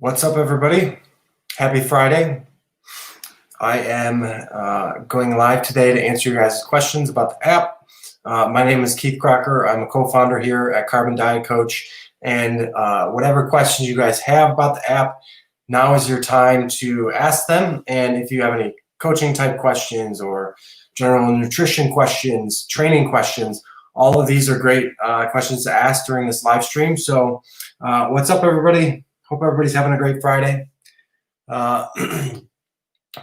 What's up, everybody? Happy Friday. I am going live today to answer your guys' questions about the app. My name is Keith Kraker. I'm a co-founder here at Carbon Diet Coach. And whatever questions you guys have about the app, now is your time to ask them. And if you have any coaching type questions or general nutrition questions, training questions, all of these are great questions to ask during this live stream. So what's up, everybody? Hope everybody's having a great Friday. If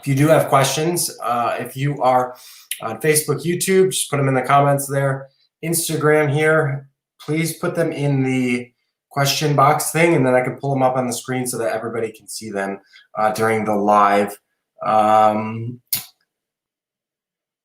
you do have questions, if you are on Facebook, YouTube, just put them in the comments there. Instagram here, please put them in the question box thing, and then I can pull them up on the screen so that everybody can see them during the live.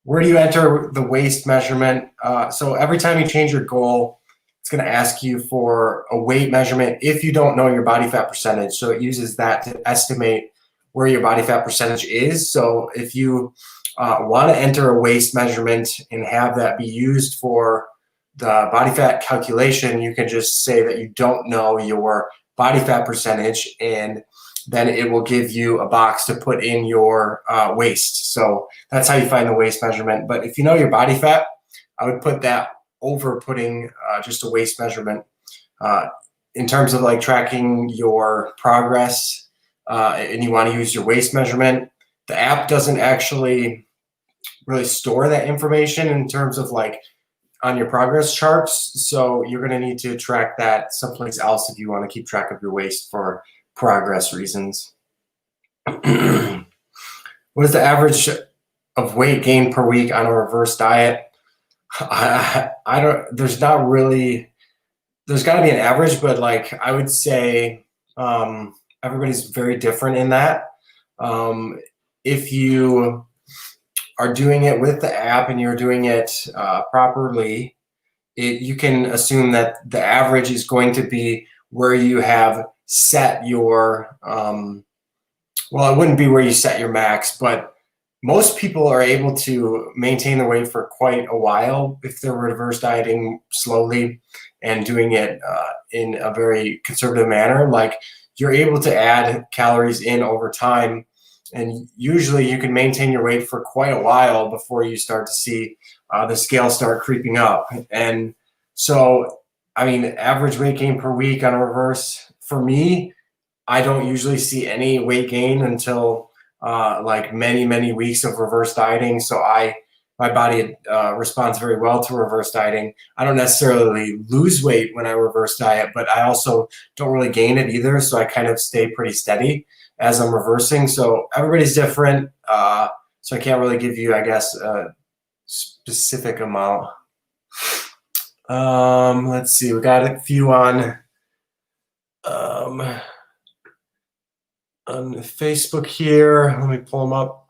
Where do you enter the waist measurement? So every time you change your goal, it's going to ask you for a weight measurement if you don't know your body fat percentage. So it uses that to estimate where your body fat percentage is. So if you want to enter a waist measurement and have that be used for the body fat calculation, you can just say that you don't know your body fat percentage, and then it will give you a box to put in your waist. So that's how you find the waist measurement. But if you know your body fat, I would put that over putting just a waist measurement. In terms of like tracking your progress and you want to use your waist measurement, the app doesn't actually really store that information in terms of like on your progress charts. So you're going to need to track that someplace else if you want to keep track of your waist for progress reasons. What is the average of weight gain per week on a reverse diet? I don't, there's not really, there's got to be an average, but like I would say everybody's very different in that. If you are doing it with the app and you're doing it properly, you can assume that the average is going to be where you have set your, well, it wouldn't be where you set your max, but most people are able to maintain the weight for quite a while if they're reverse dieting slowly and doing it in a very conservative manner. Like you're able to add calories in over time, and usually you can maintain your weight for quite a while before you start to see the scale start creeping up. And so, I mean, average weight gain per week on a reverse, for me, I don't usually see any weight gain until like many weeks of reverse dieting. So my body responds very well to reverse dieting. I don't necessarily lose weight when I reverse diet, but I also don't really gain it either. So I kind of stay pretty steady as I'm reversing. So everybody's different. So I can't really give you, I guess, a specific amount. Let's see, we got a few on Facebook here. Let me pull them up.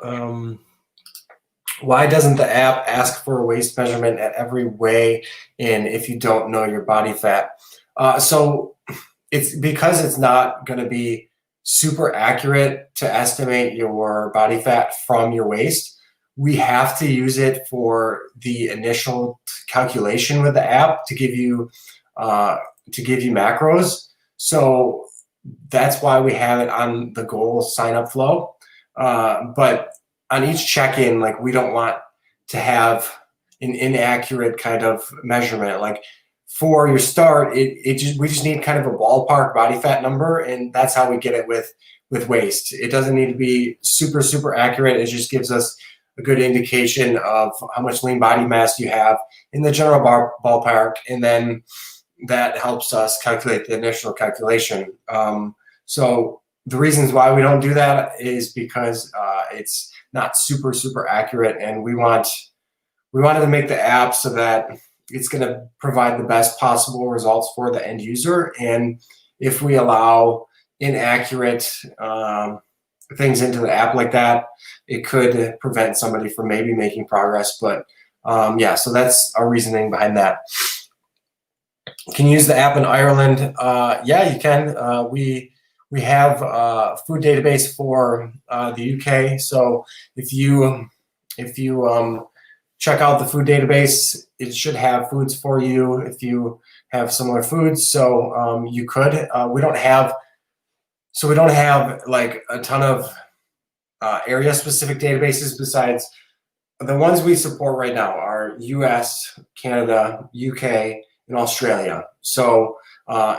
Why doesn't the app ask for a waist measurement at every weigh-in if you don't know your body fat? So it's because it's not going to be super accurate to estimate your body fat from your waist. We have to use it for the initial calculation with the app to give you macros. So that's why we have it on the goal sign up flow. But on each check-in, like we don't want to have an inaccurate kind of measurement. Like for your start, we just need kind of a ballpark body fat number, and that's how we get it with waist. It doesn't need to be super accurate. It just gives us a good indication of how much lean body mass you have in the general ballpark, and then that helps us calculate the initial calculation. So the reasons why we don't do that is because it's not super accurate, and we wanted to make the app so that it's going to provide the best possible results for the end user. And if we allow inaccurate things into the app like that, it could prevent somebody from maybe making progress. But yeah, so that's our reasoning behind that. Can you use the app in Ireland? Yeah, you can. We have a food database for the UK. So if you check out the food database, it should have foods for you if you have similar foods. So you could. We don't have So we don't have like a ton of area-specific databases besides the ones we support right now are US, Canada, UK, and Australia. So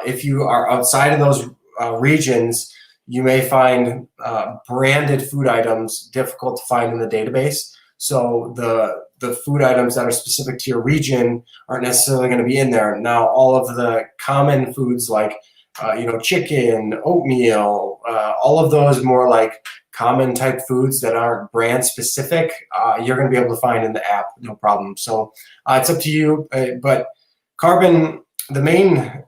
if you are outside of those regions, you may find branded food items difficult to find in the database. So the food items that are specific to your region aren't necessarily going to be in there. Now, all of the common foods like chicken, oatmeal, all of those more like common type foods that aren't brand specific, you're going to be able to find in the app, no problem. So it's up to you. But Carbon, the main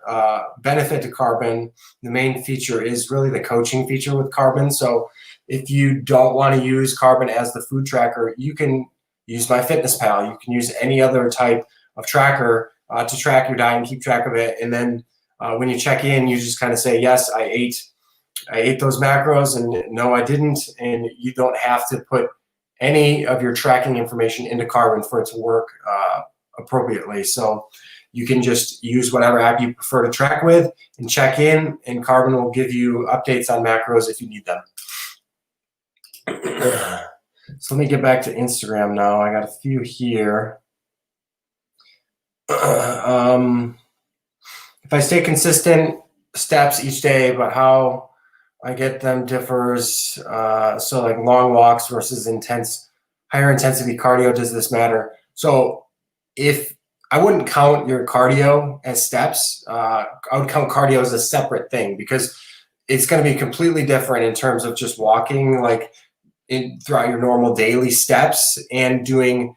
benefit to Carbon, the main feature is really the coaching feature with Carbon. So if you don't want to use Carbon as the food tracker, you can use MyFitnessPal. You can use any other type of tracker to track your diet and keep track of it. And then when you check in, you just kind of say, yes, I ate those macros, and no, I didn't. And you don't have to put any of your tracking information into Carbon for it to work appropriately. So you can just use whatever app you prefer to track with and check in, and Carbon will give you updates on macros if you need them. So let me get back to Instagram now. I got a few here. If I stay consistent steps each day, but how I get them differs. So like long walks versus higher intensity cardio, does this matter? So if I wouldn't count your cardio as steps, I would count cardio as a separate thing because it's going to be completely different in terms of just walking like throughout your normal daily steps and doing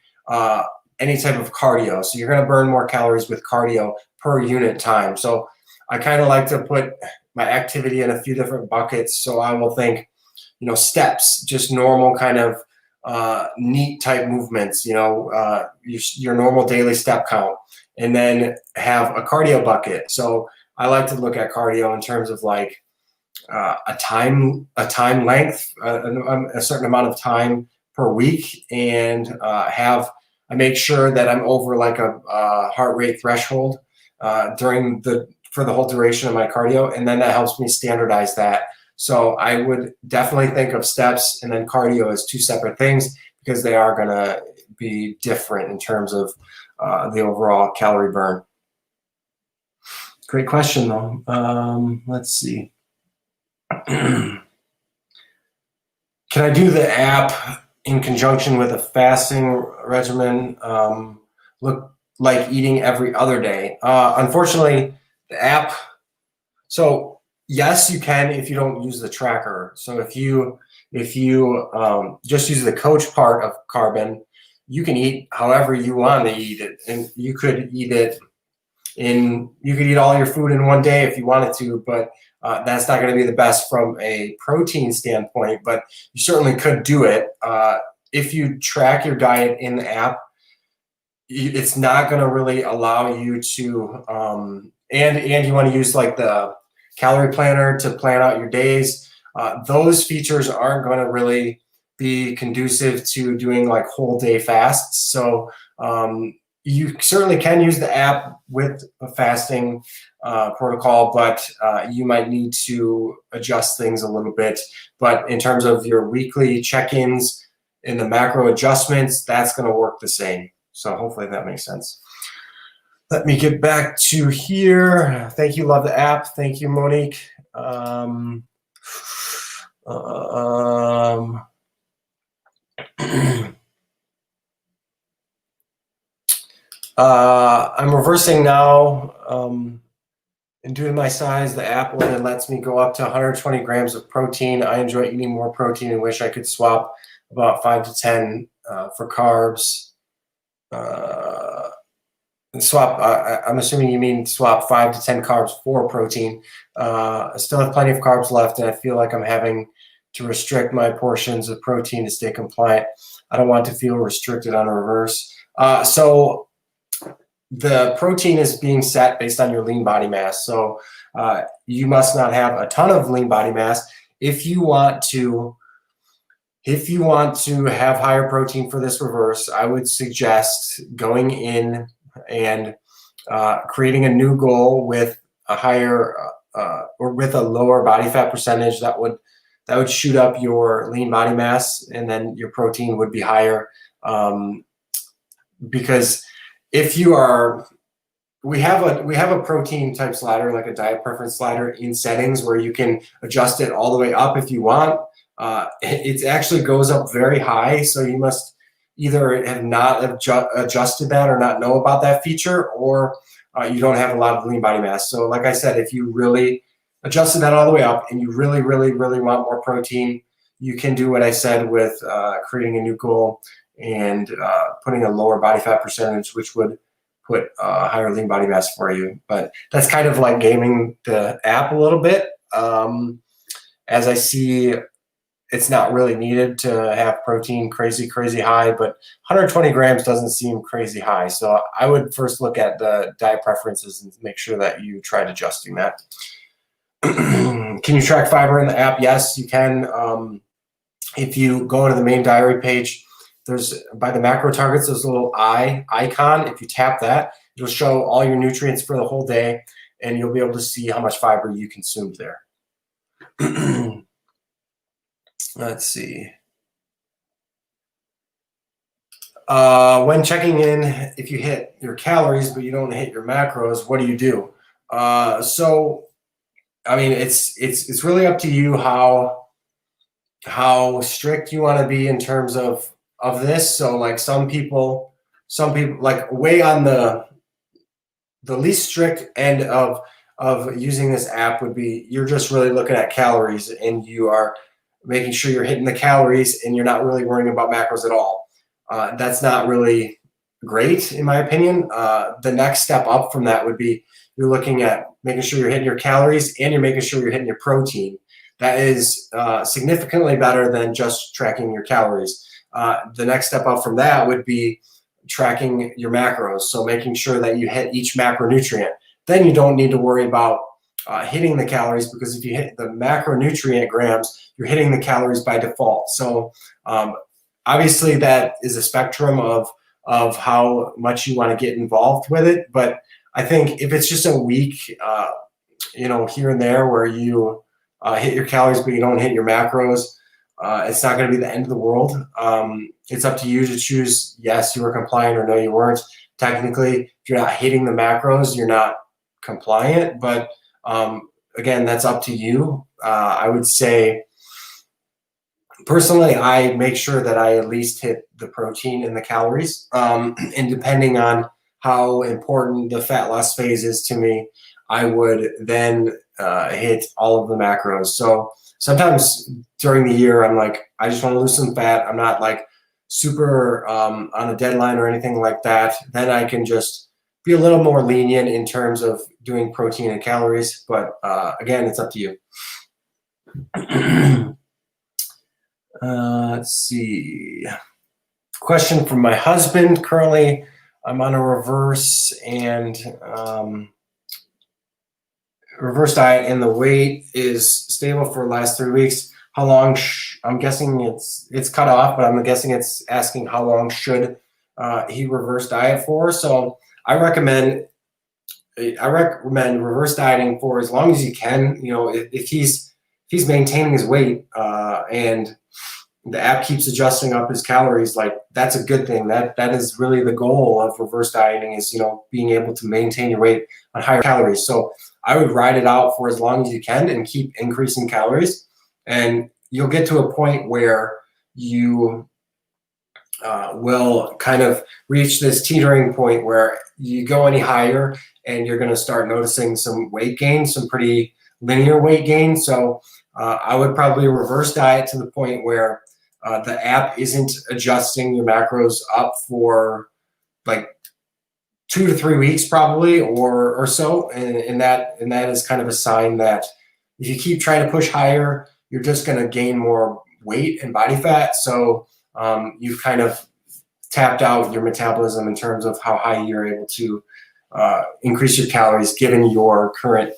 any type of cardio. So you're going to burn more calories with cardio per unit time. So I kind of like to put my activity in a few different buckets. So I will think, steps, just normal kind of neat type movements, your normal daily step count, and then have a cardio bucket. So I like to look at cardio in terms of like a time length, a certain amount of time per week, and I make sure that I'm over like a heart rate threshold for the whole duration of my cardio, and then that helps me standardize that. So I would definitely think of steps and then cardio as two separate things because they are going to be different in terms of the overall calorie burn. Great question, though. Let's see. Can I do the app in conjunction with a fasting regimen? Look like eating every other day. Unfortunately, the app. So yes, you can if you don't use the tracker. So if you just use the coach part of Carbon, you can eat however you want to eat it, and you could eat all your food in one day if you wanted to, but that's not going to be the best from a protein standpoint, but you certainly could do it. If you track your diet in the app, it's not going to really allow you to, and you want to use like the calorie planner to plan out your days. Those features aren't going to really be conducive to doing like whole day fasts. So you certainly can use the app with a fasting protocol, but you might need to adjust things a little bit. But in terms of your weekly check-ins and the macro adjustments, that's going to work the same. So hopefully that makes sense. Let me get back to here. Thank you. Love the app. Thank you, Monique. I'm reversing now and doing my size. The app then lets me go up to 120 grams of protein. I enjoy eating more protein and wish I could swap about 5 to 10 for carbs. I'm assuming you mean swap 5 to 10 carbs for protein. I still have plenty of carbs left, and I feel like I'm having to restrict my portions of protein to stay compliant. I don't want to feel restricted on a reverse. So the protein is being set based on your lean body mass. So you must not have a ton of lean body mass. If you want to have higher protein for this reverse, I would suggest going in and creating a new goal with a higher or with a lower body fat percentage, that would shoot up your lean body mass, and then your protein would be higher. Because if you are, we have a protein type slider, like a diet preference slider in settings, where you can adjust it all the way up if you want. It actually goes up very high, so you must either have not adjusted that or not know about that feature, or you don't have a lot of lean body mass. So like I said, if you really adjusted that all the way up and you really, really, really want more protein, you can do what I said with creating a new goal and putting a lower body fat percentage, which would put higher lean body mass for you. But that's kind of like gaming the app a little bit. As I see, it's not really needed to have protein crazy high, but 120 grams doesn't seem crazy high. So I would first look at the diet preferences and make sure that you tried adjusting that. Can you track fiber in the app? Yes, you can. If you go to the main diary page, there's, by the macro targets, there's a little eye icon. If you tap that, it'll show all your nutrients for the whole day, and you'll be able to see how much fiber you consumed there. Let's see. When checking in, if you hit your calories but you don't hit your macros, what do you do? So, I mean, it's really up to you how strict you want to be in terms of this. So, like some people like way on the least strict end of using this app would be, you're just really looking at calories and you are making sure you're hitting the calories and you're not really worrying about macros at all. That's not really great, in my opinion. The next step up from that would be, you're looking at making sure you're hitting your calories and you're making sure you're hitting your protein. That is significantly better than just tracking your calories. The next step up from that would be tracking your macros. So making sure that you hit each macronutrient. Then you don't need to worry about hitting the calories, because if you hit the macronutrient grams, you're hitting the calories by default. So obviously that is a spectrum of how much you want to get involved with it. But I think if it's just a week, here and there where you hit your calories but you don't hit your macros, it's not going to be the end of the world. It's up to you to choose, yes, you were compliant, or no, you weren't. Technically, if you're not hitting the macros, you're not compliant. But again, that's up to you. I would say, personally, I make sure that I at least hit the protein and the calories. And depending on how important the fat loss phase is to me, I would then hit all of the macros. So sometimes during the year, I'm like, I just want to lose some fat. I'm not like super on a deadline or anything like that. Then I can just be a little more lenient in terms of doing protein and calories. But again, it's up to you. Let's see. Question from my husband. Currently, I'm on a reverse diet, and the weight is stable for the last 3 weeks. How long? I'm guessing it's cut off, but I'm guessing it's asking how long should he reverse diet for. So I recommend reverse dieting for as long as you can. If he's maintaining his weight and the app keeps adjusting up his calories, like, that's a good thing. That is really the goal of reverse dieting, is being able to maintain your weight on higher calories. So I would ride it out for as long as you can and keep increasing calories, and you'll get to a point where you will kind of reach this teetering point where you go any higher and you're going to start noticing some weight gain, some pretty linear weight gain. So I would probably reverse diet to the point where the app isn't adjusting your macros up for like 2 to 3 weeks probably, or so. And that is kind of a sign that if you keep trying to push higher, you're just going to gain more weight and body fat. So you've kind of tapped out your metabolism in terms of how high you're able to increase your calories given your current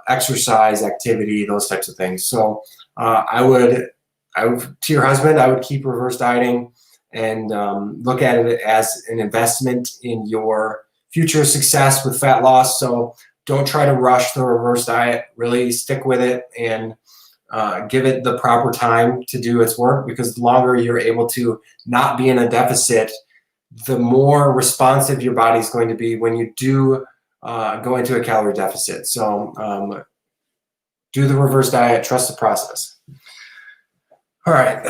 exercise, activity, those types of things. So I would, to your husband, I would keep reverse dieting and look at it as an investment in your future success with fat loss. So don't try to rush the reverse diet. Really stick with it and give it the proper time to do its work, because the longer you're able to not be in a deficit, the more responsive your body is going to be when you do go into a calorie deficit. So do the reverse diet, trust the process. All right,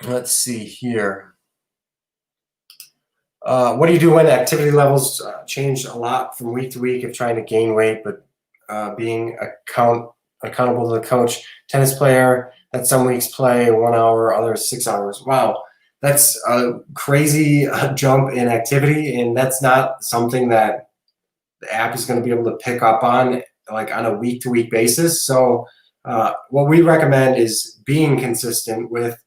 let's see here. What do you do when activity levels change a lot from week to week if trying to gain weight, but being accountable to the coach? Tennis player that some weeks play 1 hour, others 6 hours. Wow, that's a crazy jump in activity, and that's not something that the app is going to be able to pick up on like on a week-to-week basis. So what we recommend is being consistent with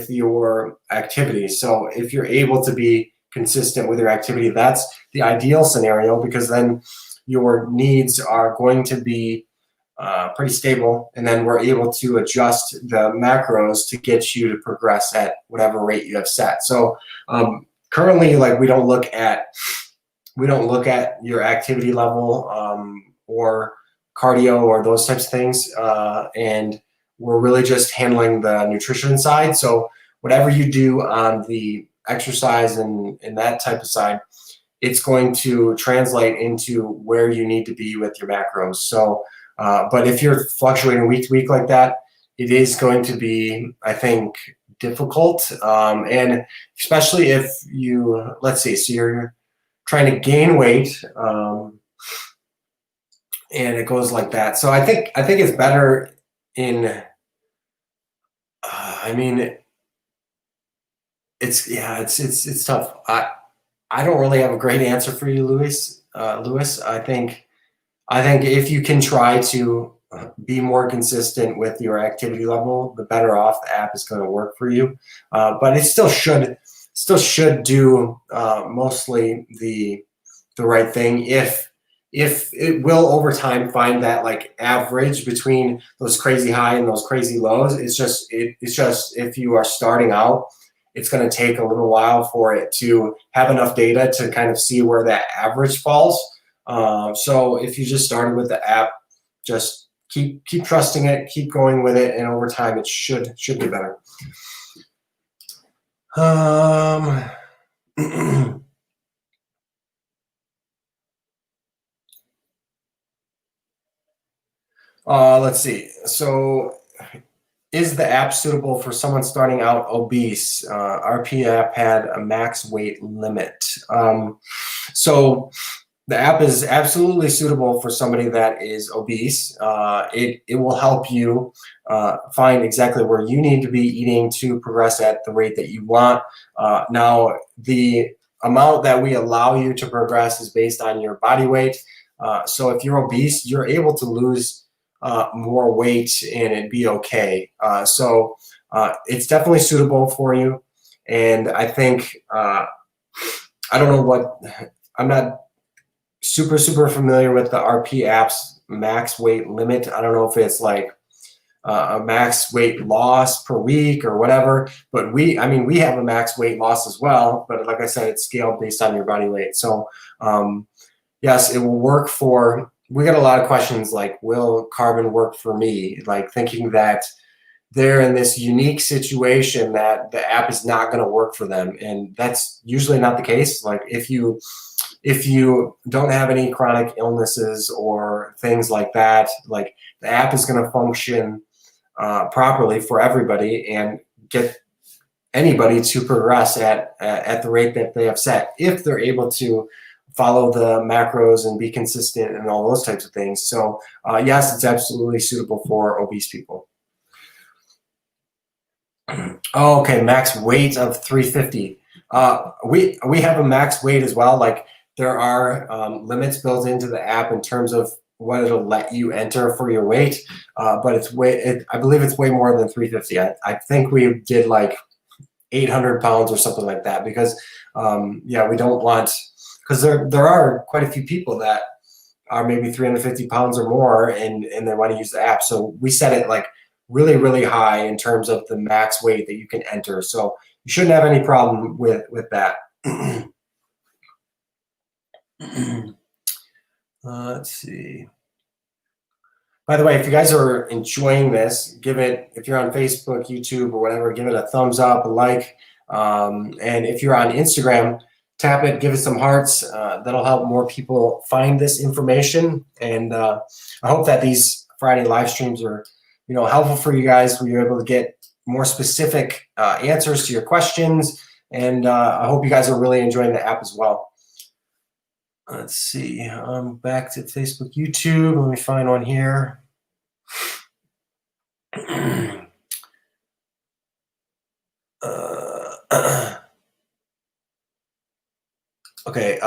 your activity. So if you're able to be consistent with your activity, that's the ideal scenario, because then your needs are going to be pretty stable, and then we're able to adjust the macros to get you to progress at whatever rate you have set. So currently, like, we don't look at your activity level or cardio or those types of things, and we're really just handling the nutrition side. So whatever you do on the exercise and that type of side, it's going to translate into where you need to be with your macros. So but if you're fluctuating week to week like that, it is going to be, I think, difficult. And especially if you, let's see, so you're trying to gain weight, and it goes like that. So I think it's better in, I mean, it's tough. I don't really have a great answer for you, Lewis. I think if you can try to be more consistent with your activity level, the better off the app is going to work for you. But it still should do mostly the right thing. If it will over time find that like average between those crazy high and those crazy lows. It's just if you are starting out, it's going to take a little while for it to have enough data to kind of see where that average falls. So if you just started with the app, just keep trusting it, keep going with it, and over time it should be better. Let's see. So, is the app suitable for someone starting out obese? RP app had a max weight limit. So the app is absolutely suitable for somebody that is obese. It will help you find exactly where you need to be eating to progress at the rate that you want. Now, the amount that we allow you to progress is based on your body weight. So if you're obese, you're able to lose more weight and it'd be okay. So it's definitely suitable for you. And I think, I don't know I'm not super familiar with the RP app's max weight limit. I don't know if it's like a max weight loss per week or whatever, but we have a max weight loss as well. But like I said, it's scaled based on your body weight. So yes, it will work for, we get a lot of questions like, will carbon work for me? Like thinking that they're in this unique situation that the app is not going to work for them. And that's usually not the case. Like if you don't have any chronic illnesses or things like that, like the app is going to function properly for everybody and get anybody to progress at the rate that they have set, if they're able to follow the macros and be consistent and all those types of things. So yes, it's absolutely suitable for obese people. Oh, okay, max weight of 350. We have a max weight as well. Like there are limits built into the app in terms of what it'll let you enter for your weight, but I believe it's way more than 350. I think we did like 800 pounds or something like that, because yeah, we don't want, because there are quite a few people that are maybe 350 pounds or more and they want to use the app. So we set it like really high in terms of the max weight that you can enter. So you shouldn't have any problem with that. Let's see. By the way, if you guys are enjoying this, give it, if you're on Facebook, YouTube, or whatever, give it a thumbs up, a like. And if you're on Instagram, tap it, give it some hearts. That'll help more people find this information. And I hope that these Friday live streams are, helpful for you guys, where you're able to get more specific answers to your questions. And I hope you guys are really enjoying the app as well. Let's see. Back to Facebook, YouTube. Let me find one here. Okay.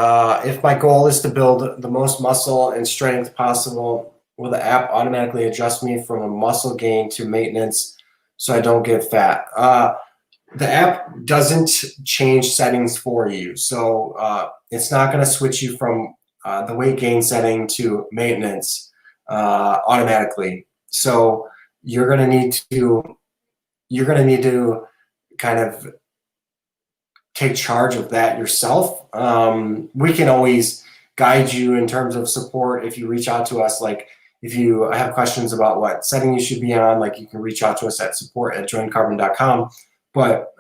If my goal is to build the most muscle and strength possible, will the app automatically adjust me from a muscle gain to maintenance so I don't get fat? The app doesn't change settings for you. So it's not going to switch you from the weight gain setting to maintenance automatically. So you're going to need to kind of take charge of that yourself. We can always guide you in terms of support if you reach out to us. Like if you have questions about what setting you should be on, like you can reach out to us at support@joincarbon.com. But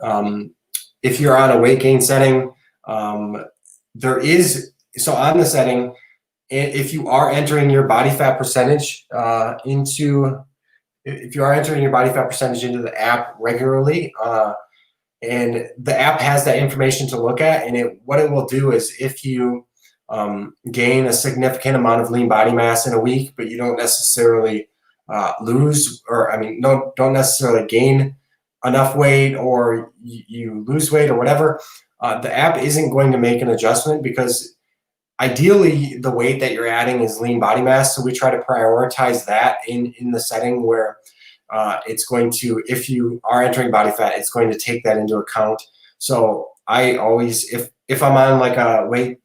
if you're on a weight gain setting, so on the setting, if you are entering your body fat percentage into the app regularly, and the app has that information to look at, and what it will do is if you gain a significant amount of lean body mass in a week, but you don't necessarily don't necessarily gain enough weight, or you lose weight or whatever, the app isn't going to make an adjustment, because ideally the weight that you're adding is lean body mass. So we try to prioritize that in the setting where it's going to, if you are entering body fat, it's going to take that into account. So I always, if I'm on like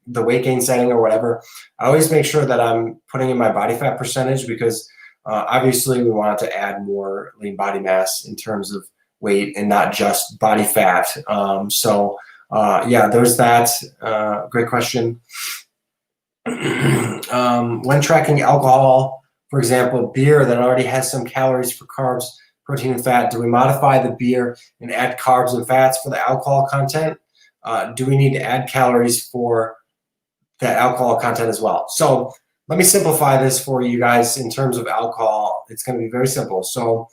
the weight gain setting or whatever, I always make sure that I'm putting in my body fat percentage, because obviously we want to add more lean body mass in terms of weight and not just body fat. Yeah, there's that. Great question. When tracking alcohol, for example, beer that already has some calories for carbs, protein, and fat, do we modify the beer and add carbs and fats for the alcohol content? Do we need to add calories for that alcohol content as well? So let me simplify this for you guys in terms of alcohol. It's going to be very simple. So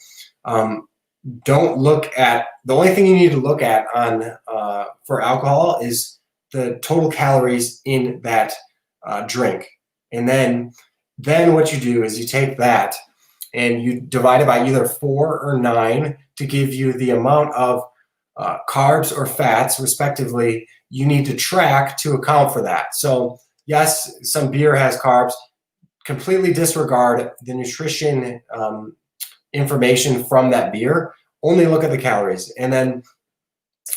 don't look at, the only thing you need to look at on for alcohol is the total calories in that drink. And then what you do is you take that and you divide it by either 4 or 9 to give you the amount of carbs or fats, respectively, you need to track to account for that. So yes, some beer has carbs. Completely disregard the nutrition information from that beer. Only look at the calories. And then,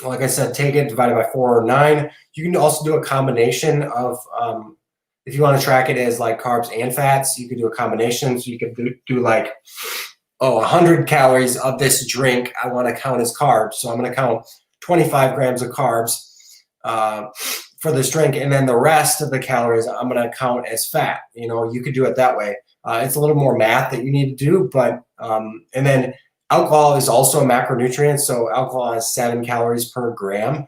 like I said, take it, divide it by 4 or 9. You can also do a combination of, if you want to track it as like carbs and fats, you could do a combination. So you could do like, 100 calories of this drink I want to count as carbs. So I'm going to count 25 grams of carbs for this drink, and then the rest of the calories I'm going to count as fat. You could do it that way. It's a little more math that you need to do, but and then alcohol is also a macronutrient. So alcohol has 7 calories per gram.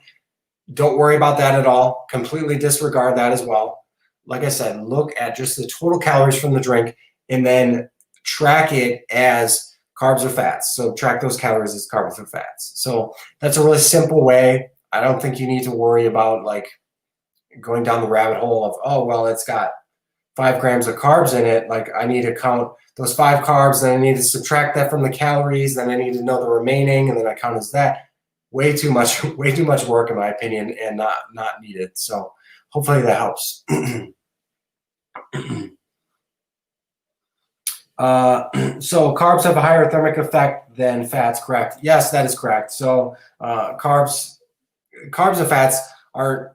Don't worry about that at all. Completely disregard that as well. Like I said, look at just the total calories from the drink, and then track it as carbs or fats. So track those calories as carbs or fats. So that's a really simple way. I don't think you need to worry about like going down the rabbit hole of, oh, well, it's got 5 grams of carbs in it. Like I need to count those 5 carbs, then I need to subtract that from the calories, then I need to know the remaining, and then I count as that. Way too much work, in my opinion, and not needed. So hopefully that helps. So carbs have a higher thermic effect than fats, correct? Yes, that is correct. So carbs and fats aren't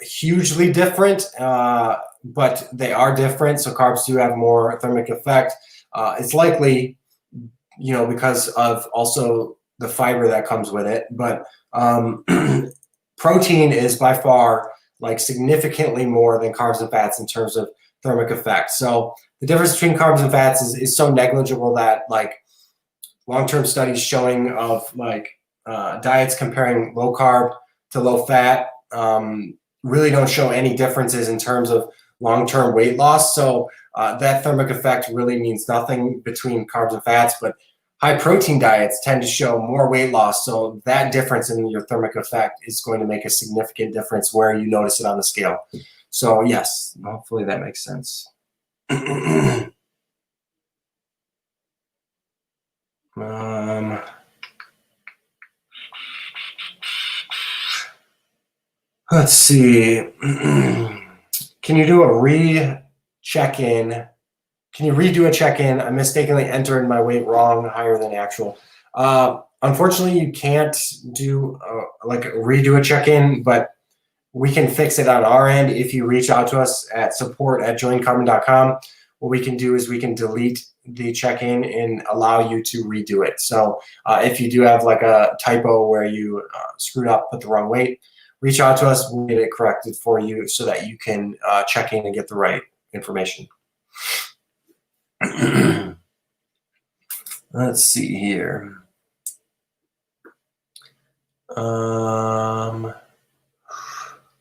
hugely different, but they are different. So carbs do have more thermic effect. It's likely, because of also the fiber that comes with it. But protein is by far like significantly more than carbs and fats in terms of thermic effect. So the difference between carbs and fats is so negligible that like long-term studies showing of like diets comparing low carb to low fat really don't show any differences in terms of long-term weight loss. So that thermic effect really means nothing between carbs and fats, but high protein diets tend to show more weight loss. So that difference in your thermic effect is going to make a significant difference where you notice it on the scale. So yes, hopefully that makes sense. Let's see. Can you do a check-in? Can you redo a check-in? I mistakenly entered my weight wrong, higher than actual. Unfortunately, you can't do like redo a check-in, but we can fix it on our end if you reach out to us at support@joincarbon.com. What we can do is we can delete the check-in and allow you to redo it. So if you do have like a typo where you screwed up, put the wrong weight, reach out to us. We'll get it corrected for you so that you can check in and get the right information. Let's see here.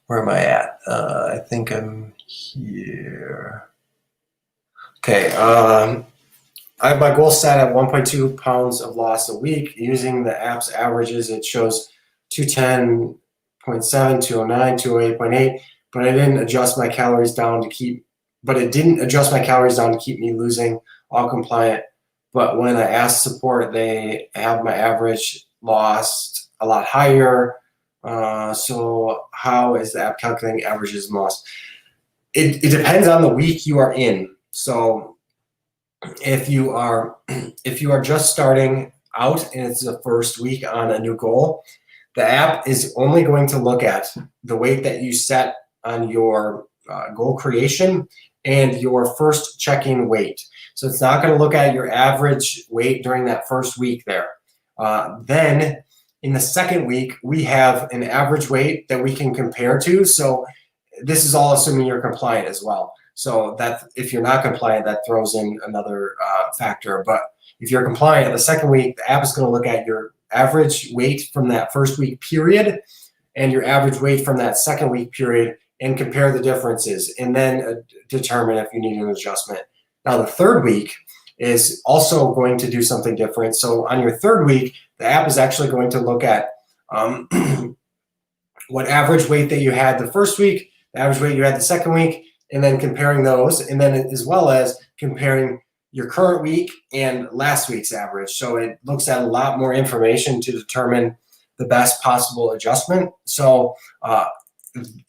Where am I at? I think I'm here. Okay. I have my goal set at 1.2 pounds of loss a week. Using the app's averages, it shows 210.7, 209, 208.8, but I didn't adjust my calories down to keep, me losing, all compliant. But when I asked support, they have my average lost a lot higher. So how is the app calculating averages and loss? It depends on the week you are in. So if you are just starting out and it's the first week on a new goal, the app is only going to look at the weight that you set on your goal creation and your first check-in weight. So it's not going to look at your average weight during that first week there. Then in the second week, we have an average weight that we can compare to. So this is all assuming you're compliant as well. So that if you're not compliant, that throws in another factor. But if you're compliant, the second week, the app is going to look at your average weight from that first week period and your average weight from that second week period and compare the differences and then determine if you need an adjustment. Now, the third week is also going to do something different. So on your third week, the app is actually going to look at what average weight that you had the first week, the average weight you had the second week, and then comparing those, and then as well as comparing your current week and last week's average. So it looks at a lot more information to determine the best possible adjustment. So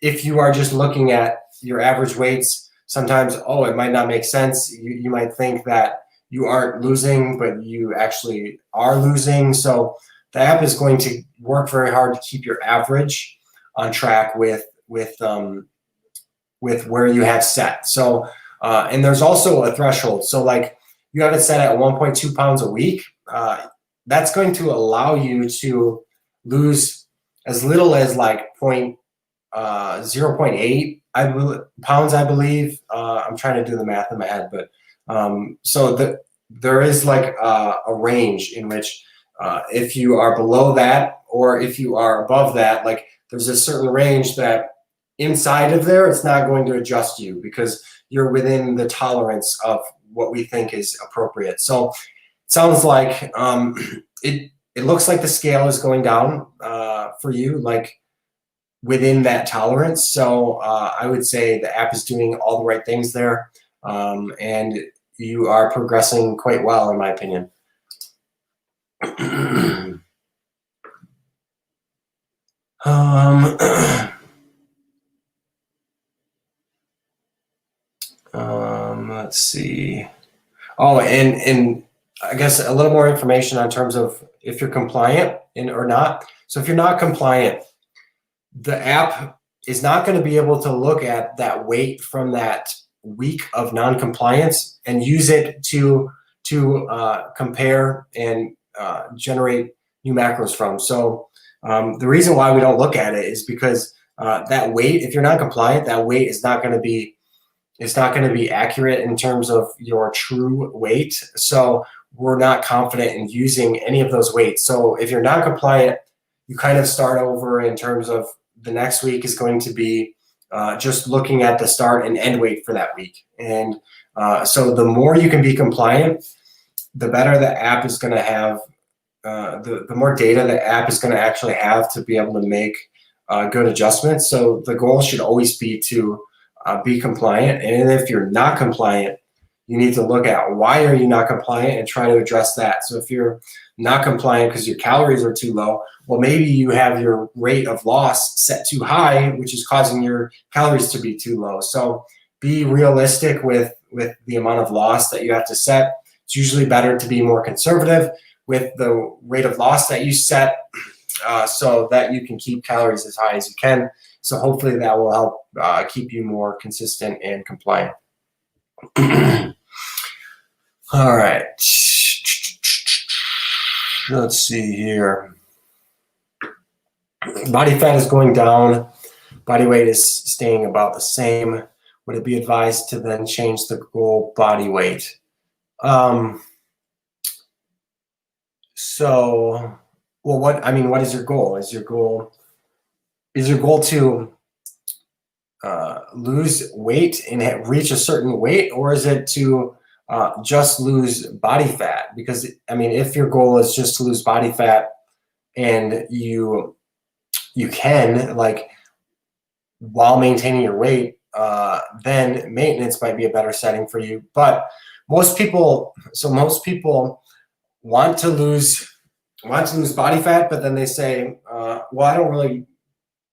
if you are just looking at your average weights, sometimes, it might not make sense. You might think that you aren't losing, but you actually are losing. So the app is going to work very hard to keep your average on track with where you have set. So, and there's also a threshold. So like you have it set at 1.2 pounds a week. That's going to allow you to lose as little as like 0.8 pounds, I believe. I'm trying to do the math in my head, but so there is like a range in which if you are below that or if you are above that, like there's a certain range that inside of there, it's not going to adjust you because you're within the tolerance of what we think is appropriate. So it sounds like it looks like the scale is going down for you, like within that tolerance. So I would say the app is doing all the right things there, and you are progressing quite well, in my opinion. Let's see. Oh, and I guess a little more information on terms of if you're compliant or not. So if you're not compliant, the app is not going to be able to look at that weight from that week of non-compliance and use it to compare and generate new macros from. So the reason why we don't look at it is because that weight, if you're not compliant, that weight is not going to be accurate in terms of your true weight. So we're not confident in using any of those weights. So if you're not compliant, you kind of start over in terms of the next week is going to be just looking at the start and end weight for that week. And so the more you can be compliant, the better the app is going to have, the more data the app is going to actually have to be able to make good adjustments. So the goal should always be to be compliant. And if you're not compliant, you need to look at why are you not compliant and try to address that. So if you're not compliant because your calories are too low, well, maybe you have your rate of loss set too high, which is causing your calories to be too low. So be realistic with the amount of loss that you have to set. It's usually better to be more conservative with the rate of loss that you set so that you can keep calories as high as you can. So hopefully that will help keep you more consistent and compliant. All right. Let's see here. Body fat is going down. Body weight is staying about the same. Would it be advised to then change the goal body weight? So, well, what is your goal? Is your goal to lose weight and reach a certain weight, or is it to just lose body fat? Because if your goal is just to lose body fat and you can, like, while maintaining your weight, then maintenance might be a better setting for you. But most people want to lose body fat, but then they say, well, I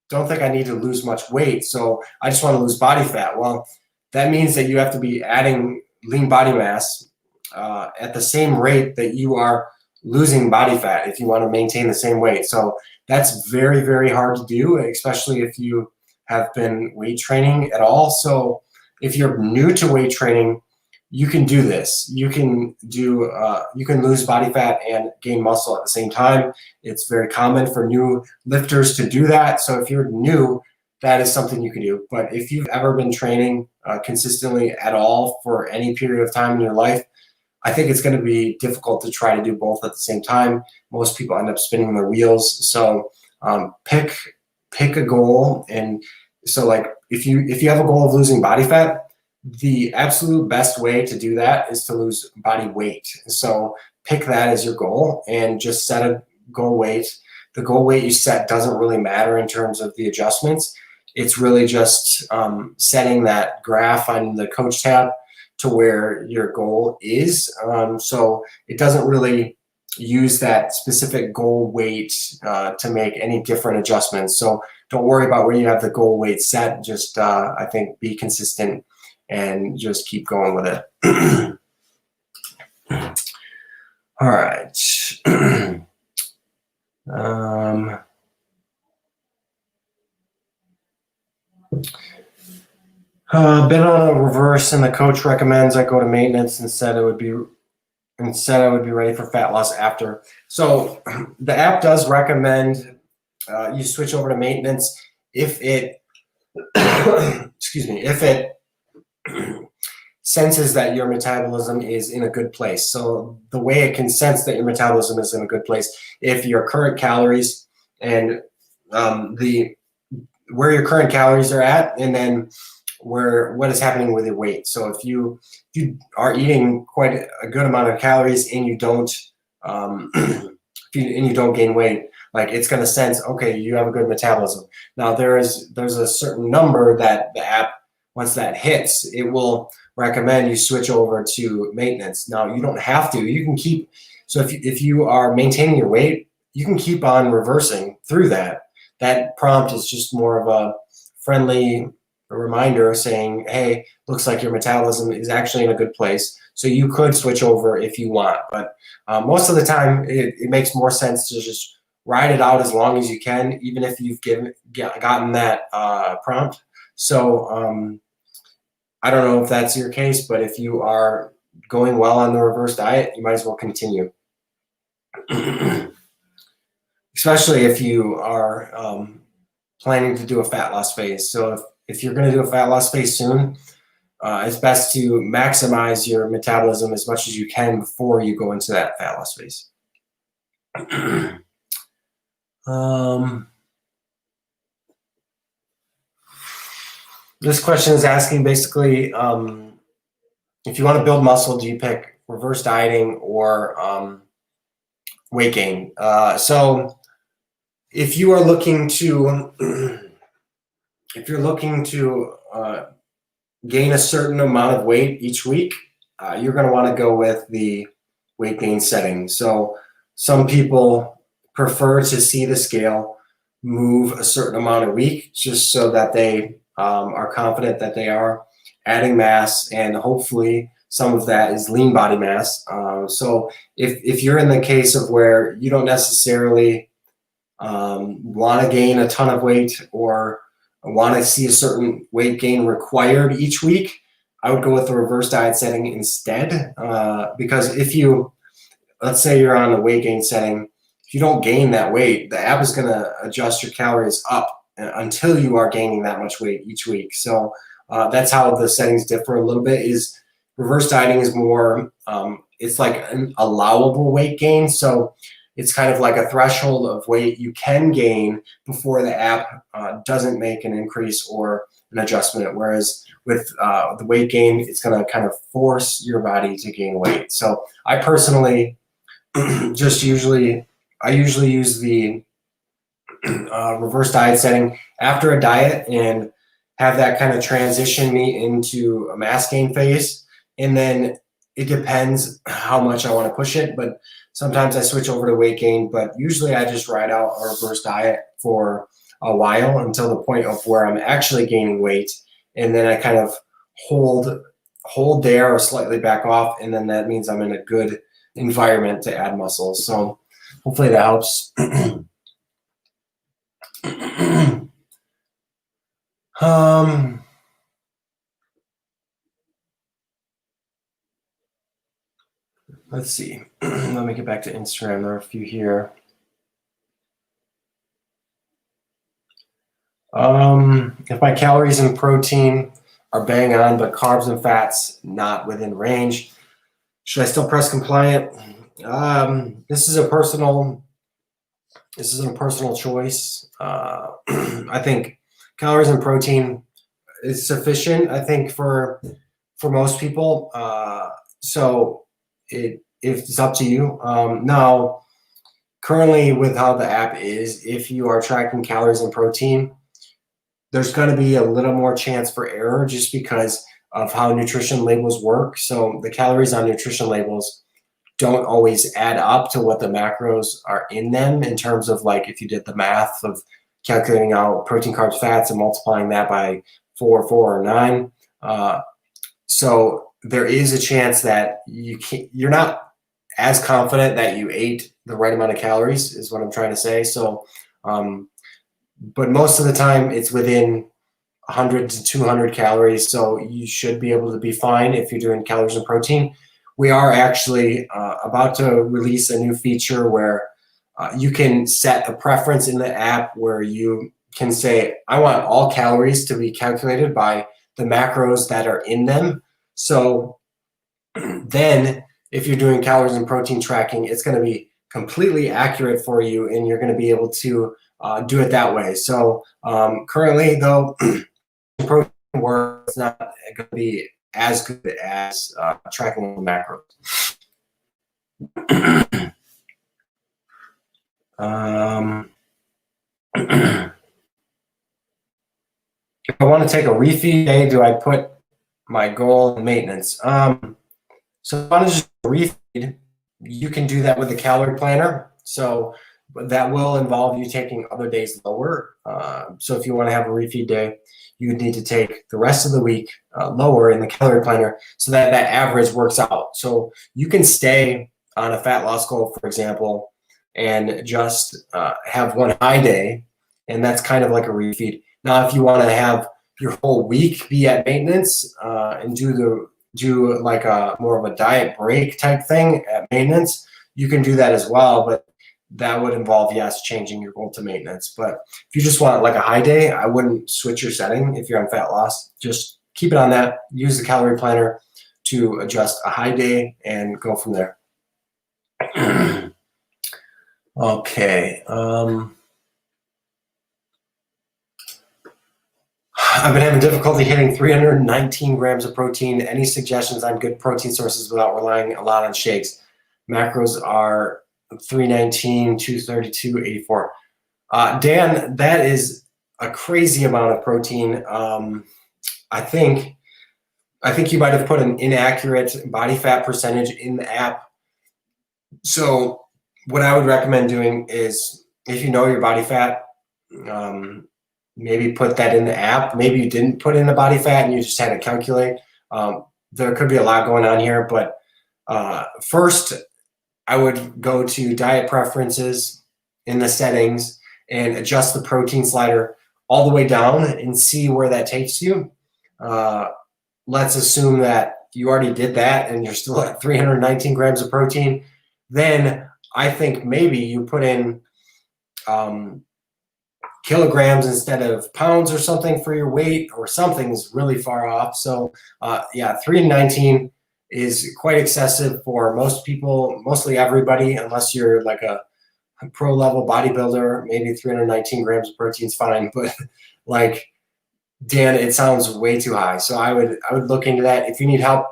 don't think I need to lose much weight, so I just want to lose body fat. Well, that means that you have to be adding lean body mass at the same rate that you are losing body fat if you want to maintain the same weight. So that's very, very hard to do, especially if you have been weight training at all. So if you're new to weight training, you can do this. You can lose body fat and gain muscle at the same time. It's very common for new lifters to do that. So if you're new, that is something you can do. But if you've ever been training consistently at all for any period of time in your life, I think it's going to be difficult to try to do both at the same time. Most people end up spinning their wheels. So pick a goal. And so, like, if you have a goal of losing body fat, the absolute best way to do that is to lose body weight. So pick that as your goal and just set a goal weight. The goal weight you set doesn't really matter in terms of the adjustments. It's really just setting that graph on the coach tab to where your goal is. So it doesn't really use that specific goal weight to make any different adjustments. So don't worry about where you have the goal weight set. Just, I think, be consistent and just keep going with it. All right. Been on a reverse, and the coach recommends I go to maintenance instead. I would be ready for fat loss after. So the app does recommend you switch over to maintenance if it if it senses that your metabolism is in a good place. So the way it can sense that your metabolism is in a good place, if your current calories and where your current calories are at, and then what is happening with your weight. So if you are eating quite a good amount of calories and you don't gain weight, like, it's going to sense, okay, you have a good metabolism. Now there's a certain number that the app, once that hits, it will recommend you switch over to maintenance. Now you don't have to. You can keep. So if you are maintaining your weight, you can keep on reversing through that. That prompt is just more of a friendly reminder saying, hey, looks like your metabolism is actually in a good place. So you could switch over if you want. But most of the time, it makes more sense to just ride it out as long as you can, even if you've gotten that prompt. So I don't know if that's your case, but if you are going well on the reverse diet, you might as well continue. Especially if you are planning to do a fat loss phase. So if you're going to do a fat loss phase soon, it's best to maximize your metabolism as much as you can before you go into that fat loss phase. This question is asking basically, if you want to build muscle, do you pick reverse dieting or weight gain? So if you are looking to, gain a certain amount of weight each week, you're going to want to go with the weight gain setting. So some people prefer to see the scale move a certain amount a week just so that they are confident that they are adding mass, and hopefully some of that is lean body mass. So if you're in the case of where you don't necessarily want to gain a ton of weight or want to see a certain weight gain required each week, I would go with the reverse diet setting instead. Because if you, let's say you're on a weight gain setting, if you don't gain that weight, the app is going to adjust your calories up until you are gaining that much weight each week. So that's how the settings differ a little bit. Is reverse dieting is more, it's like an allowable weight gain. So it's kind of like a threshold of weight you can gain before the app doesn't make an increase or an adjustment. Whereas with the weight gain, it's going to kind of force your body to gain weight. So I personally usually use the reverse diet setting after a diet and have that kind of transition me into a mass gain phase. And then it depends how much I want to push it, but sometimes I switch over to weight gain, but usually I just ride out a reverse diet for a while until the point of where I'm actually gaining weight. And then I kind of hold there or slightly back off. And then that means I'm in a good environment to add muscles. So hopefully that helps. Let's see. Let me get back to Instagram. There are a few here. If my calories and protein are bang on, but carbs and fats not within range, should I still press compliant? This is a personal choice. I think calories and protein is sufficient, I think, for most people. So it's up to you. Now, currently with how the app is, if you are tracking calories and protein, there's going to be a little more chance for error just because of how nutrition labels work. So the calories on nutrition labels don't always add up to what the macros are in them, in terms of, like, if you did the math of calculating out protein, carbs, fats and multiplying that by 4, or 9. So there is a chance that you're not as confident that you ate the right amount of calories, is what I'm trying to say. So, but most of the time it's within 100 to 200 calories. So you should be able to be fine if you're doing calories and protein. We are actually about to release a new feature where you can set a preference in the app where you can say, I want all calories to be calculated by the macros that are in them. So then if you're doing calories and protein tracking, it's going to be completely accurate for you, and you're going to be able to do it that way. So currently, though, protein work is not going to be as good as tracking the macros. If I want to take a refeed day, do I put my goal in maintenance? So if I want to just refeed, you can do that with a calorie planner. So that will involve you taking other days lower. So if you want to have a refeed day, you would need to take the rest of the week lower in the calorie planner so that that average works out. So you can stay on a fat loss goal, for example, and just have one high day, and that's kind of like a refeed. Now, if you want to have your whole week be at maintenance and do like a more of a diet break type thing at maintenance, you can do that as well. But that would involve, yes, changing your goal to maintenance. But if you just want like a high day, I wouldn't switch your setting if you're on fat loss. Just keep it on that. Use the calorie planner to adjust a high day and go from there. Okay. I've been having difficulty hitting 319 grams of protein. Any suggestions on good protein sources without relying a lot on shakes? Macros are 319, 232, 84. Dan, that is a crazy amount of protein. I think you might have put an inaccurate body fat percentage in the app. So what I would recommend doing is, if you know your body fat, maybe put that in the app. Maybe you didn't put in the body fat and you just had to calculate. There could be a lot going on here, but first I would go to diet preferences in the settings and adjust the protein slider all the way down and see where that takes you. Let's assume that you already did that and you're still at 319 grams of protein. Then I think maybe you put in kilograms instead of pounds or something for your weight, or something's really far off. So yeah, 319 is quite excessive for most people, mostly everybody, unless you're like a pro level bodybuilder. Maybe 319 grams of protein is fine, but like, Dan, it sounds way too high. So I would look into that. If you need help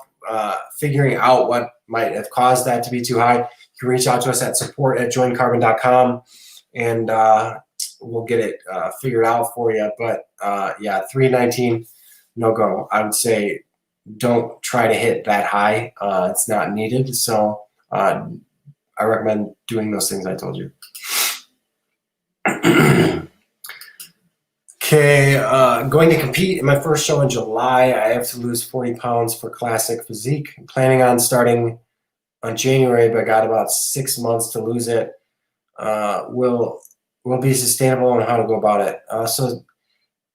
figuring out what might have caused that to be too high, you can reach out to us at support@joincarbon.com, and we'll get it figured out for you. But yeah, 319, no go. I would say don't try to hit that high. It's not needed. So I recommend doing those things I told you. Okay, going to compete in my first show in July. I have to lose 40 pounds for Classic Physique. I'm planning on starting on January, but I got about 6 months to lose it. Will be sustainable and how to go about it. So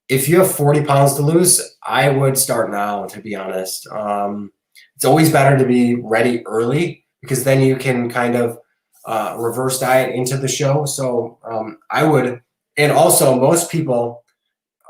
if you have 40 pounds to lose, I would start now, to be honest. It's always better to be ready early, because then you can kind of reverse diet into the show. So I would, and also most people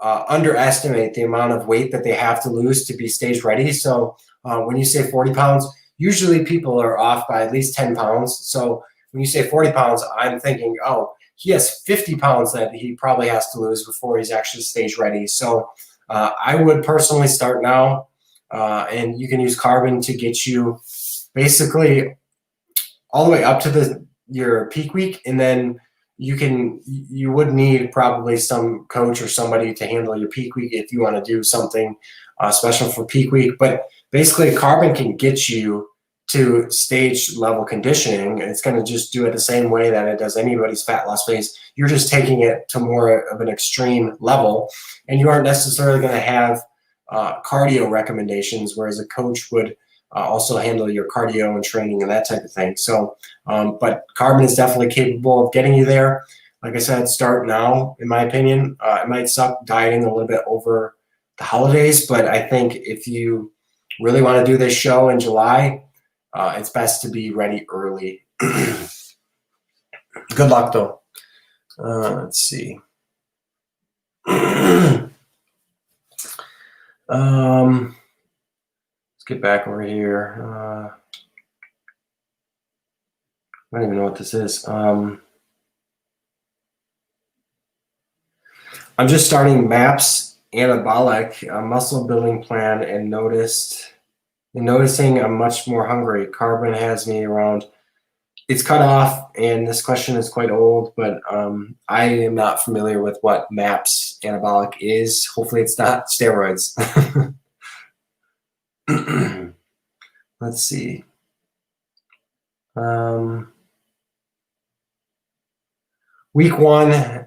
underestimate the amount of weight that they have to lose to be stage ready. So when you say 40 pounds, usually people are off by at least 10 pounds. So when you say 40 pounds, I'm thinking, oh, he has 50 pounds that he probably has to lose before he's actually stage ready. So I would personally start now, and you can use Carbon to get you basically all the way up to your peak week, and then you would need probably some coach or somebody to handle your peak week if you want to do something special for peak week. But basically, Carbon can get you to stage level conditioning. It's going to just do it the same way that it does anybody's fat loss phase. You're just taking it to more of an extreme level, and you aren't necessarily going to have cardio recommendations, whereas a coach would also handle your cardio and training and that type of thing. So, but Carbon is definitely capable of getting you there. Like I said, start now, in my opinion. It might suck dieting a little bit over the holidays, but I think if you really want to do this show in July, it's best to be ready early. Good luck, though. Let's see. Let's get back over here. I don't even know what this is. I'm just starting Maps Anabolic, a muscle building plan, and noticing I'm much more hungry. Carbon has me around. It's cut off, and this question is quite old, but I am not familiar with what Maps Anabolic is. Hopefully it's not steroids. Let's see. Week 1,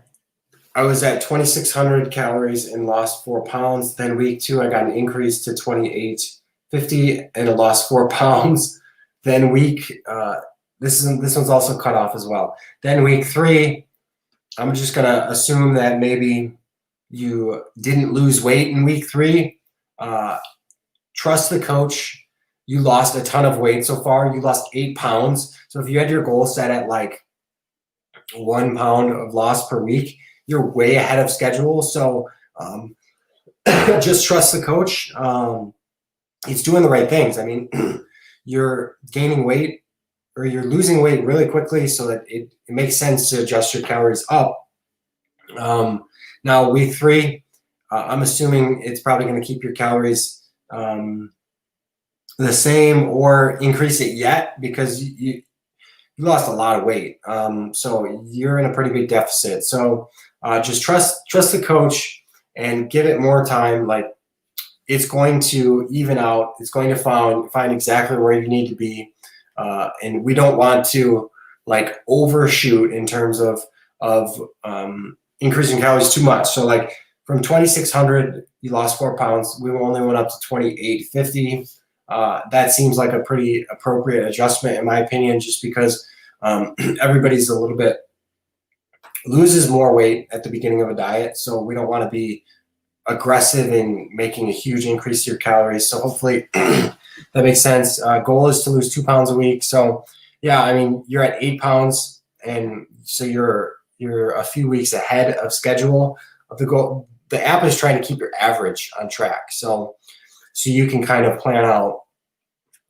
I was at 2,600 calories and lost 4 pounds. Then week 2, I got an increase to 2,850 and I lost 4 pounds. Then this one's also cut off as well. Then week 3, I'm just gonna assume that maybe you didn't lose weight in week 3. Trust the coach. You lost a ton of weight so far. You lost 8 pounds. So if you had your goal set at like 1 pound of loss per week, you're way ahead of schedule. So just trust the coach. He's doing the right things. I mean, you're gaining weight or you're losing weight really quickly, so that it makes sense to adjust your calories up. Now, week 3, I'm assuming it's probably going to keep your calories the same or increase it yet, because you lost a lot of weight. So you're in a pretty big deficit. So just trust the coach and give it more time. Like, it's going to even out. It's going to find exactly where you need to be. And we don't want to like overshoot in terms of increasing calories too much. So like from 2,600, you lost 4 pounds. We only went up to 2,850. That seems like a pretty appropriate adjustment in my opinion, just because everybody's a little bit loses more weight at the beginning of a diet. So we don't want to be aggressive in making a huge increase to your calories. So hopefully that makes sense. Goal is to lose 2 pounds a week. So yeah, I mean, you're at 8 pounds, and so you're a few weeks ahead of schedule of the goal. The app is trying to keep your average on track. So you can kind of plan out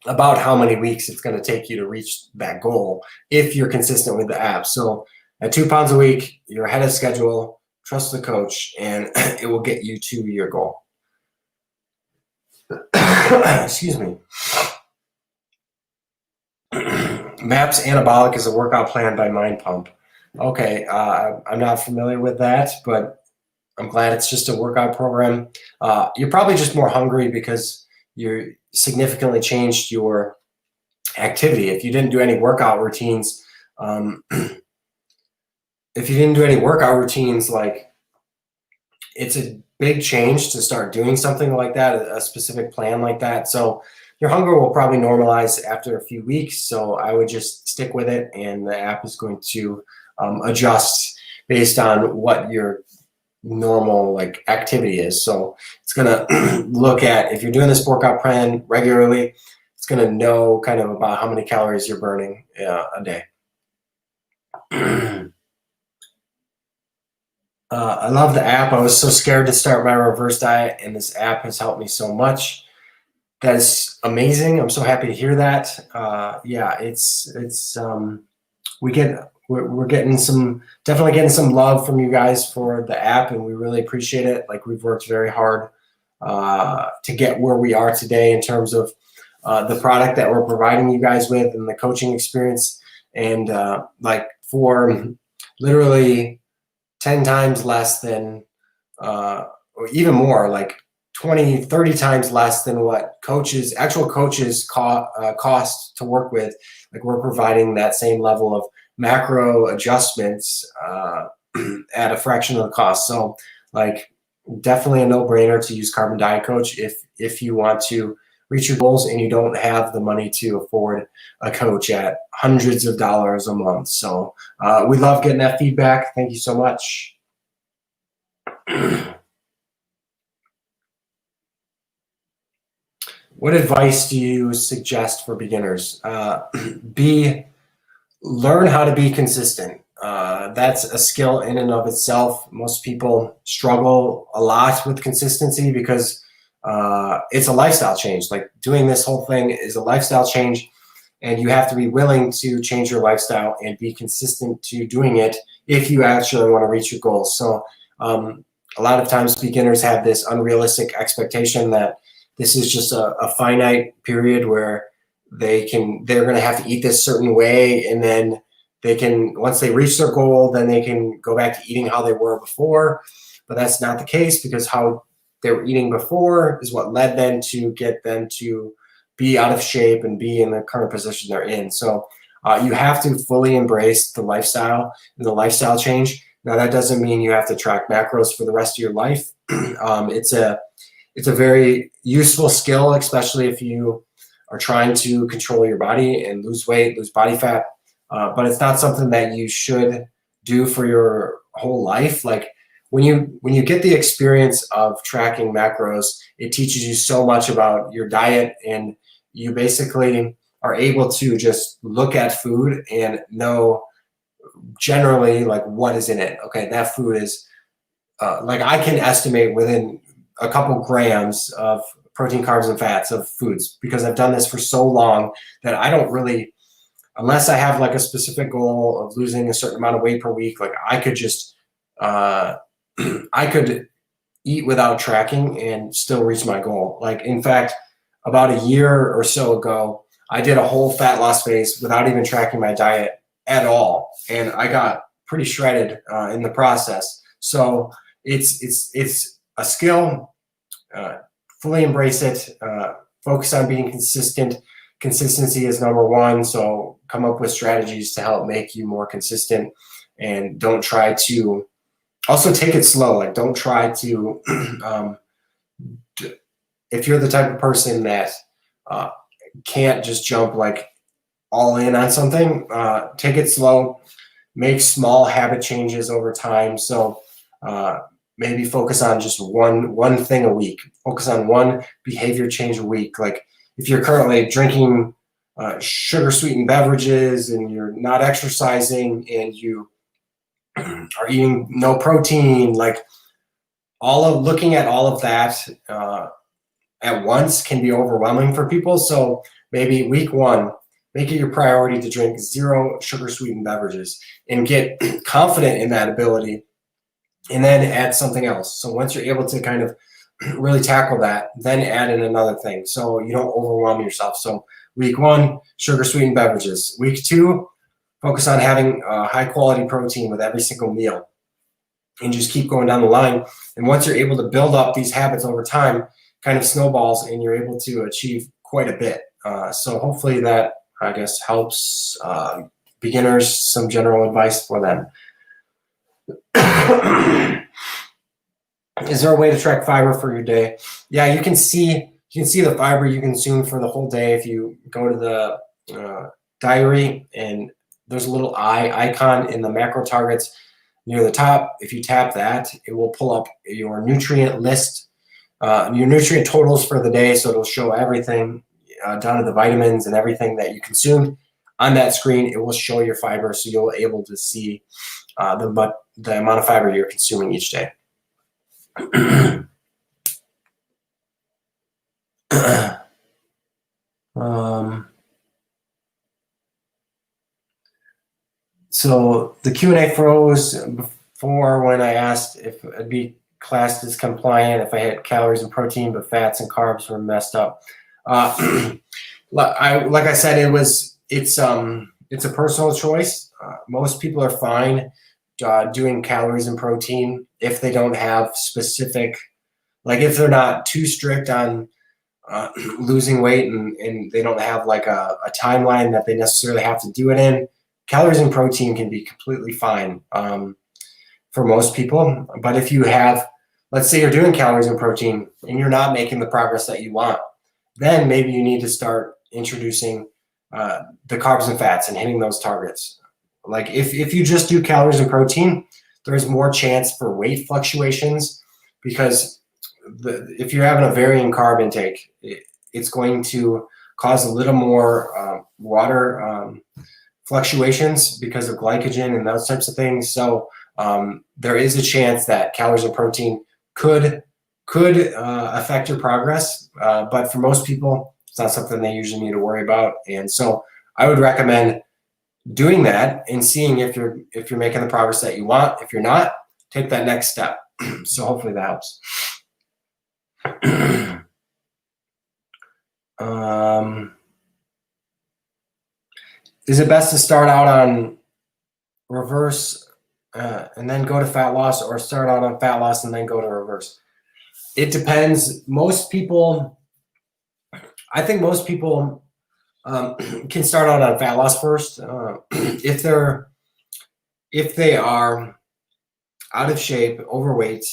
about how many weeks it's going to take you to reach that goal if you're consistent with the app. So at 2 pounds a week, you're ahead of schedule. Trust the coach, and it will get you to your goal. Excuse me. Maps Anabolic is a workout plan by Mind Pump. Okay, I'm not familiar with that, but I'm glad it's just a workout program. You're probably just more hungry because you're significantly changed your activity. If you didn't do any workout routines, like, it's a big change to start doing something like that, a specific plan like that. So your hunger will probably normalize after a few weeks. So I would just stick with it, and the app is going to adjust based on what your normal like activity is. So it's going to look at, if you're doing this workout plan regularly, it's going to know kind of about how many calories you're burning a day. I love the app. I was so scared to start my reverse diet, and this app has helped me so much. That is amazing. I'm so happy to hear that. Yeah, we're definitely getting some love from you guys for the app, and we really appreciate it. Like, we've worked very hard to get where we are today in terms of the product that we're providing you guys with and the coaching experience, and like for literally 10 times less than, or even more, like 20, 30 times less than what actual coaches cost to work with. Like, we're providing that same level of macro adjustments at a fraction of the cost. So like, definitely a no-brainer to use Carbon Diet Coach if you want to reach your goals and you don't have the money to afford a coach at hundreds of dollars a month. So we love getting that feedback. Thank you so much. What advice do you suggest for beginners? Learn how to be consistent. That's a skill in and of itself. Most people struggle a lot with consistency because it's a lifestyle change. Like, doing this whole thing is a lifestyle change, and you have to be willing to change your lifestyle and be consistent to doing it if you actually want to reach your goals. So a lot of times beginners have this unrealistic expectation that this is just a finite period where they're going to have to eat this certain way, and then once they reach their goal, then they can go back to eating how they were before. But that's not the case, because how they were eating before is what led them to get them to be out of shape and be in the current position they're in. So you have to fully embrace the lifestyle and the lifestyle change. Now, that doesn't mean you have to track macros for the rest of your life. It's a very useful skill, especially if you are trying to control your body and lose weight, lose body fat. But it's not something that you should do for your whole life. Like, when you get the experience of tracking macros, it teaches you so much about your diet, and you basically are able to just look at food and know generally like what is in it. Okay, that food is like I can estimate within a couple grams of protein, carbs, and fats of foods because I've done this for so long that I don't really, unless I have like a specific goal of losing a certain amount of weight per week, like I could just I could eat without tracking and still reach my goal. Like in fact, about a year or so ago, I did a whole fat loss phase without even tracking my diet at all, and I got pretty shredded in the process. So it's a skill. Fully embrace it. Focus on being consistent. Consistency is number one. So come up with strategies to help make you more consistent, and don't try to. Also, take it slow. Like, don't try to. If you're the type of person that can't just jump like all in on something, take it slow. Make small habit changes over time. So maybe focus on just one thing a week. Focus on one behavior change a week. Like if you're currently drinking sugar sweetened beverages and you're not exercising and you are eating no protein, like looking at all of that at once can be overwhelming for people. So maybe week one, make it your priority to drink 0 sugar sweetened beverages and get confident in that ability, and then add something else. So once you're able to kind of really tackle that, then add in another thing so you don't overwhelm yourself. So week one, sugar sweetened beverages. Week two, focus on having high quality protein with every single meal, and just keep going down the line. And once you're able to build up these habits over time, kind of snowballs, and you're able to achieve quite a bit. So hopefully that, I guess, helps beginners, some general advice for them. Is there a way to track fiber for your day? Yeah, you can see the fiber you consume for the whole day if you go to the diary, and there's a little eye icon in the macro targets near the top. If you tap that, it will pull up your nutrient list, your nutrient totals for the day. So it'll show everything down to the vitamins and everything that you consumed. On that screen, it will show your fiber, so you'll be able to see the amount of fiber you're consuming each day. So the Q&A froze before when I asked if I'd be classed as compliant if I had calories and protein, but fats and carbs were messed up. Like I said, it's a personal choice. Most people are fine doing calories and protein if they don't have specific, like if they're not too strict on losing weight and they don't have like a timeline that they necessarily have to do it in. Calories and protein can be completely fine for most people. But if you have, let's say you're doing calories and protein and you're not making the progress that you want, then maybe you need to start introducing the carbs and fats and hitting those targets. Like if you just do calories and protein, there's more chance for weight fluctuations because if you're having a varying carb intake, it's going to cause a little more water fluctuations because of glycogen and those types of things. So there is a chance that calories and protein could affect your progress, but for most people, it's not something they usually need to worry about. And so I would recommend doing that and seeing if you're making the progress that you want. If you're not, take that next step. So hopefully that helps. Is it best to start out on reverse and then go to fat loss, or start out on fat loss and then go to reverse? It depends. I think most people can start out on fat loss first. If they are out of shape, overweight,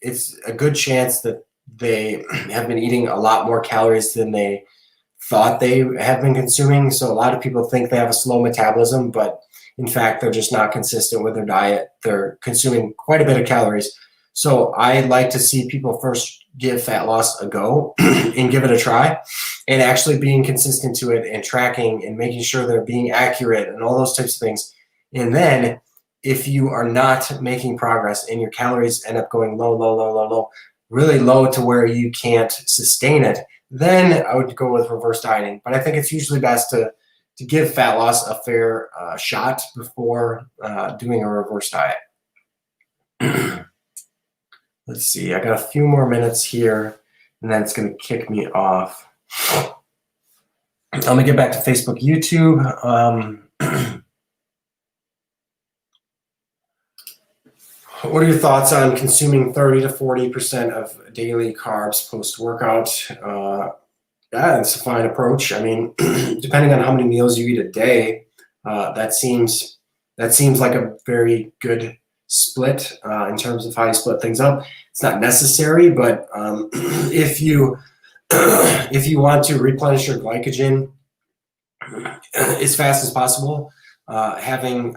it's a good chance that they have been eating a lot more calories than they thought they have been consuming. So a lot of people think they have a slow metabolism, but in fact, they're just not consistent with their diet. They're consuming quite a bit of calories. So I like to see people first give fat loss a go and give it a try, and actually being consistent to it and tracking and making sure they're being accurate and all those types of things. And then if you are not making progress and your calories end up going low, really low to where you can't sustain it, then I would go with reverse dieting. But I think it's usually best to give fat loss a fair shot before doing a reverse diet. Let's see, I got a few more minutes here, and then it's going to kick me off. I'm going to get back to Facebook, YouTube. What are your thoughts on consuming 30 to 40% of daily carbs post-workout? Yeah, it's a fine approach. I mean, depending on how many meals you eat a day, that seems like a very good split in terms of how you split things up. It's not necessary, but if you want to replenish your glycogen as fast as possible, having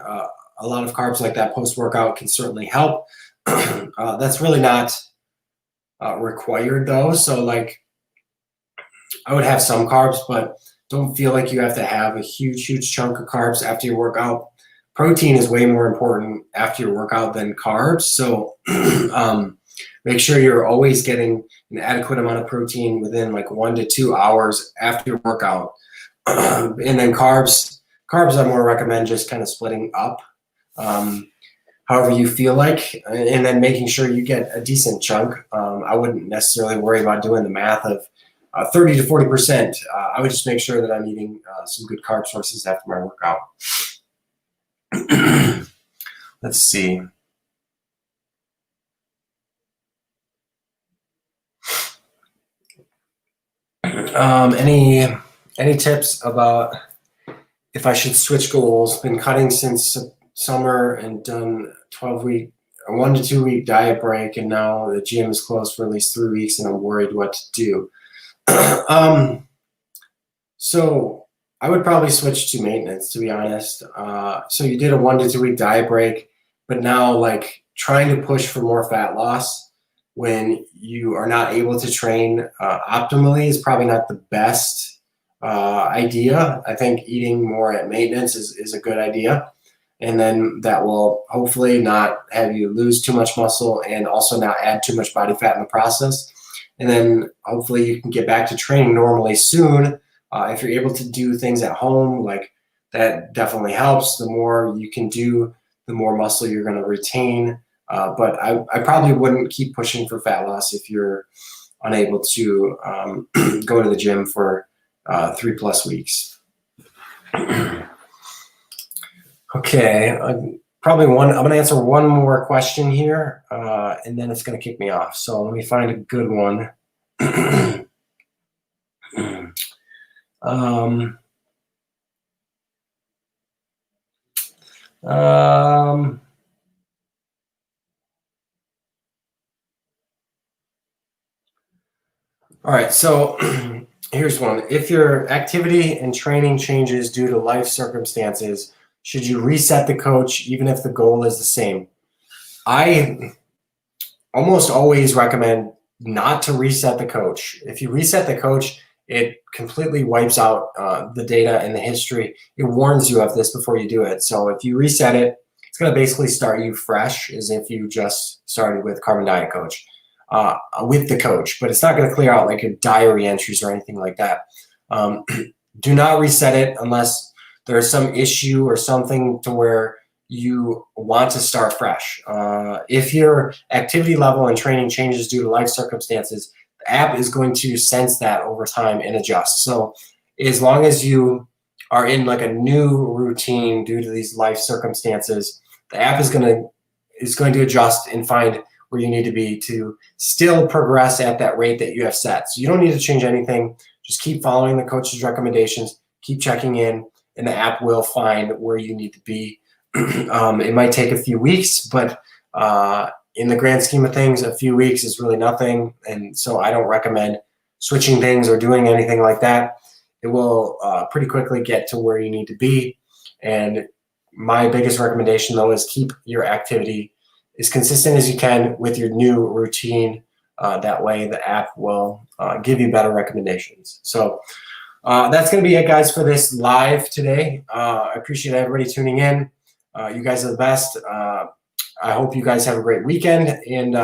a lot of carbs like that post-workout can certainly help. That's really not required though. So like, I would have some carbs, but don't feel like you have to have a huge chunk of carbs after your workout. Protein is way more important after your workout than carbs. So make sure you're always getting an adequate amount of protein within like 1 to 2 hours after your workout. And then carbs I more recommend just kind of splitting up however you feel like, and then making sure you get a decent chunk. I wouldn't necessarily worry about doing the math of 30 to 40%. I would just make sure that I'm eating some good carb sources after my workout. Let's see. Any tips about if I should switch goals? Been cutting since summer and done 12-week, 1 to 2 week diet break, and now the gym is closed for at least 3 weeks, and I'm worried what to do. So I would probably switch to maintenance, to be honest. So you did a 1 to 2 week diet break, but now like trying to push for more fat loss when you are not able to train optimally is probably not the best idea. I think eating more at maintenance is a good idea. And then that will hopefully not have you lose too much muscle and also not add too much body fat in the process. And then hopefully you can get back to training normally soon. If you're able to do things at home, like that definitely helps. The more you can do, the more muscle you're going to retain. But I probably wouldn't keep pushing for fat loss if you're unable to go to the gym for 3+ weeks. Okay, I'm going to answer one more question here, and then it's going to kick me off. So let me find a good one. All right, so here's one. If your activity and training changes due to life circumstances, should you reset the coach even if the goal is the same? I almost always recommend not to reset the coach. If you reset the coach, it completely wipes out the data and the history. It warns you of this before you do it. So if you reset it, it's going to basically start you fresh as if you just started with Carbon Diet Coach with the coach, but it's not going to clear out like your diary entries or anything like that. Do not reset it unless there's some issue or something to where you want to start fresh. If your activity level and training changes due to life circumstances, the app is going to sense that over time and adjust. So as long as you are in like a new routine due to these life circumstances, the app is going to adjust and find where you need to be to still progress at that rate that you have set. So you don't need to change anything. Just keep following the coach's recommendations, keep checking in, and the app will find where you need to be. It might take a few weeks, but in the grand scheme of things, a few weeks is really nothing. And so I don't recommend switching things or doing anything like that. It will pretty quickly get to where you need to be. And my biggest recommendation, though, is keep your activity as consistent as you can with your new routine. That way the app will give you better recommendations. So that's going to be it, guys, for this live today. I appreciate everybody tuning in. You guys are the best. I hope you guys have a great weekend. And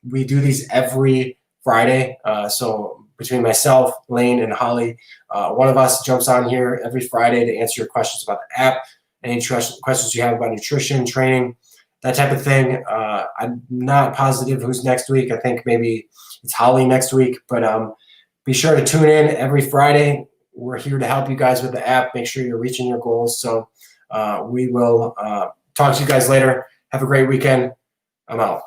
we do these every Friday. So between myself, Lane, and Holly, one of us jumps on here every Friday to answer your questions about the app, any questions you have about nutrition, training, that type of thing. I'm not positive who's next week. I think maybe it's Holly next week. But be sure to tune in every Friday. We're here to help you guys with the app. Make sure you're reaching your goals. So we will talk to you guys later. Have a great weekend. I'm out.